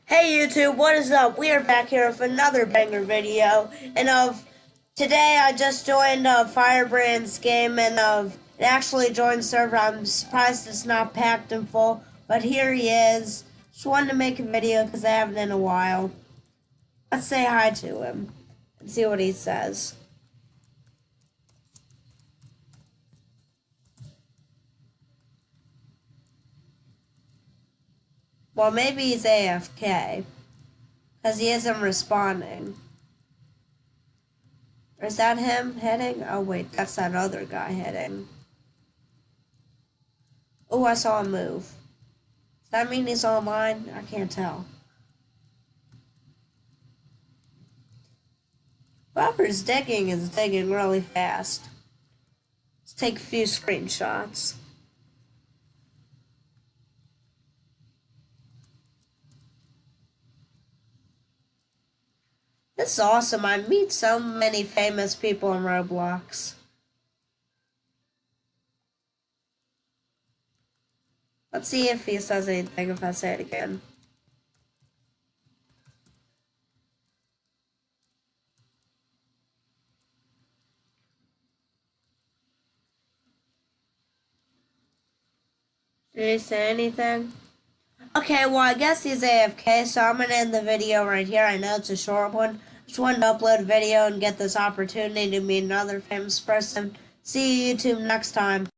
Hey YouTube, what is up? We are back here with another banger video. And today I just joined Firebrand's game and it actually joined server. I'm surprised it's not packed in full, but here he is. Just wanted to make a video because I haven't in a while. Let's say hi to him and see what he says. Well, maybe he's AFK because he isn't responding. Or is that him heading? Oh wait, that's that other guy heading. Oh, I saw him move. Does that mean he's online? I can't tell. Whoever's digging is digging really fast. Let's take a few screenshots. This is awesome. I meet so many famous people in Roblox. Let's see if he says anything if I say it again. Did he say anything? Okay, well, I guess he's AFK, so I'm going to end the video right here. I know it's a short one. Just wanted to upload a video and get this opportunity to meet another famous person. See you YouTube next time.